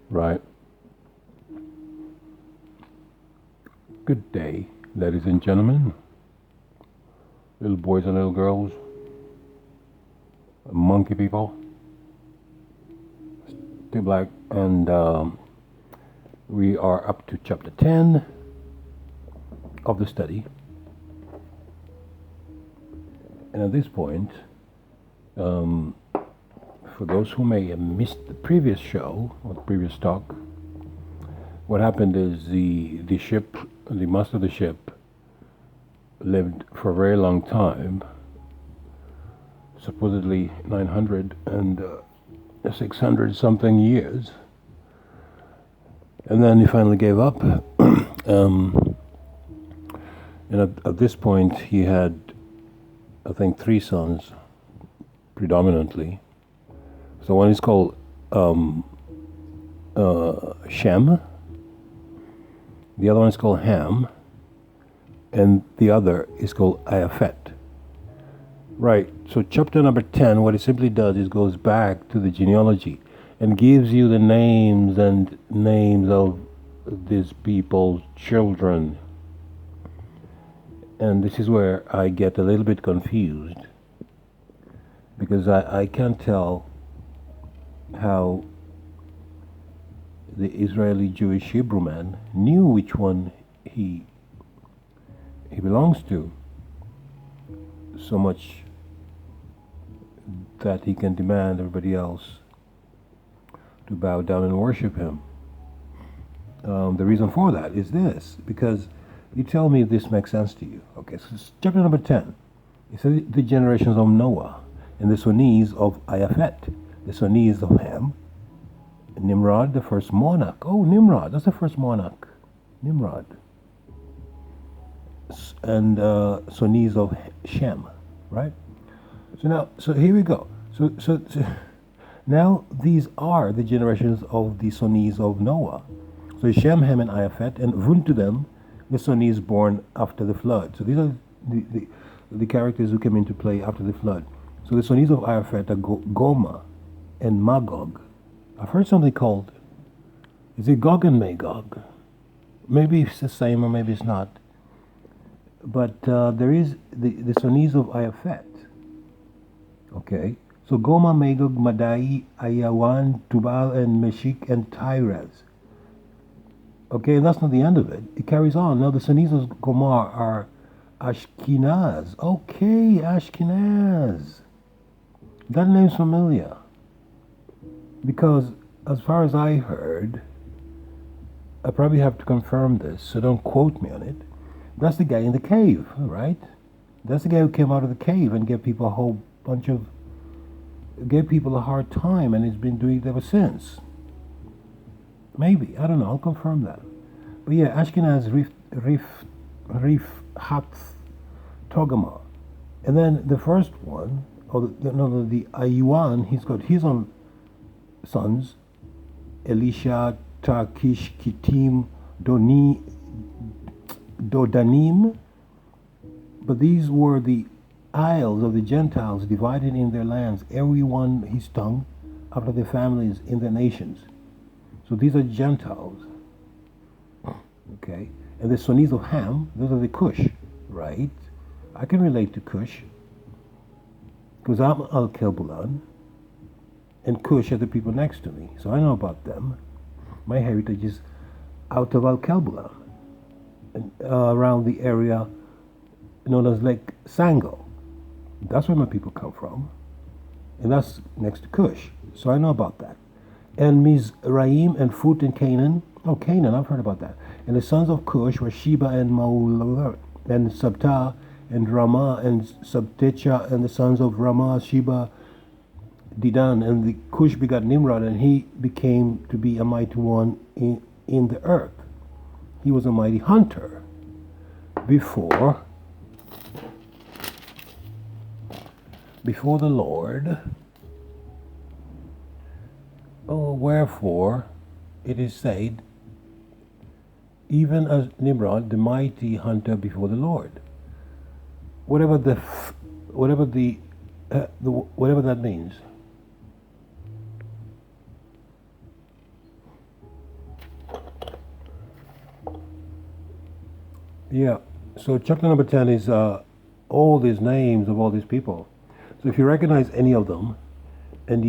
Right. Good day, ladies and gentlemen, little boys and little girls, monkey people, Tooblack, and we are up to chapter 10 of the study. And at this point, for those who may have missed the previous show or the previous talk, what happened is the ship, the master of the ship, lived for a very long time, supposedly 900 and 600 something years, and then he finally gave up. And at this point, he had, I think, three sons, predominantly. So one is called Shem, the other one is called Ham, and the other is called Ayaphet. Right, so chapter number 10, what it simply does is goes back to the genealogy and gives you the names of these people's children. And this is where I get a little bit confused, because I can't tell how the Israeli Jewish Hebrew man knew which one he belongs to, so much that he can demand everybody else to bow down and worship him. The reason for that is this, because you tell me if this makes sense to you. Okay, so it's chapter number 10. It says the generations of Noah and the sons of Ayaphet, the sons of Ham, Nimrod, the first monarch. Oh, Nimrod, that's the first monarch. Nimrod. And sons of Shem, right? So here we go. So now these are the generations of the sons of Noah. So Shem, Ham, and Ayaphet, and unto them the sons born after the flood. So these are the characters who came into play after the flood. So the sons of Ayaphet are Goma and Magog. I've heard something called, is it Gog and Magog? Maybe it's the same or maybe it's not. But there is the sons of Ayaphet. Okay, so Goma, Magog, Madai, Ayawan, Tubal, and Meshik, and Tyrez. Okay, and that's not the end of it. It carries on. Now the sons of Gomar are Ashkenaz. Okay, Ashkenaz. That name's familiar. Because as far as I heard, I probably have to confirm this, so don't quote me on it. That's the guy in the cave, right? That's the guy who came out of the cave and gave people a hard time, and he's been doing it ever since. Maybe, I don't know, I'll confirm that. But yeah, Ashkenaz, Rif, Hath, Togama. And then the first one, the Ayuan, he's got his own sons, Elisha, Tarkish, Kittim, Dodanim. But these were the isles of the Gentiles divided in their lands, every one his tongue, after their families in their nations. So these are Gentiles. Okay? And the sons of Ham, those are the Cush, right? I can relate to Cush, because I'm Al Kelbulan, and Cush are the people next to me, so I know about them. My heritage is out of Al Kelbulan, and around the area known as Lake Sango. That's where my people come from, and that's next to Cush, so I know about that. And Mizraim and Phut and Canaan. Oh, Canaan, I've heard about that. And the sons of Cush were Sheba and Maulah and Sabta and Ramah and Sabtecha, and the sons of Ramah, Sheba, Dedan. And the Cush begot Nimrod, and he became to be a mighty one in the earth. He was a mighty hunter before the Lord. Oh, wherefore it is said, even as Nimrod, the mighty hunter before the Lord. Whatever that means. Yeah. So chapter number 10 is all these names of all these people. So if you recognize any of them, and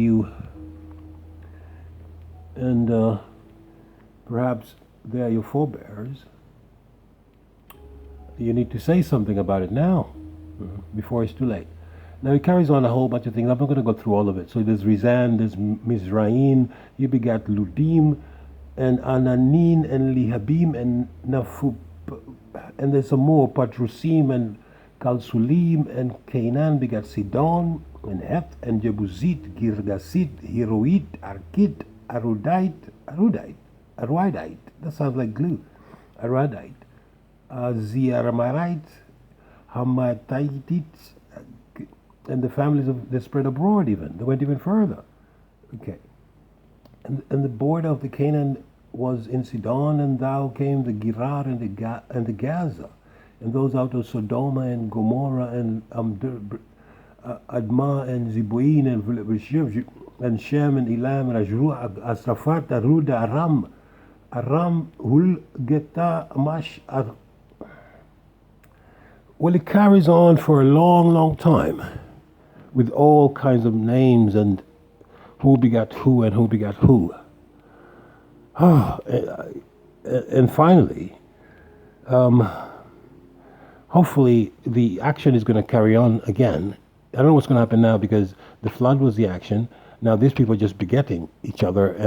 perhaps they are your forebears, you need to say something about it now, before it's too late. Now he carries on a whole bunch of things. I'm not going to go through all of it. So there's Rizan, there's Mizraim, you begat Ludim, and Ananin, and Lihabim, and Nafub, and there's some more, Patrusim, and Kalsulim, and Canaan begat Sidon, and Heth, and Jebuzit, Girgasit, Hiroit, Arkit, Aruidite. That sounds like glue. Aradite, Ziaramarite, Hamathites, and the families of they spread abroad even. They went even further. Okay. And the border of the Canaan was in Sidon, and thou came the Gerar and the Gaza, and those out of Sodoma and Gomorrah and Admah and Zibuin and Shem and Elam and Ashru, Asrafat, Aruda, Aram, Hul, Geta, Mash. Well, it carries on for a long, long time with all kinds of names and who begat who and who begat who. And finally, hopefully the action is going to carry on again. I don't know what's going to happen now because the flood was the action. Now these people are just begetting each other. And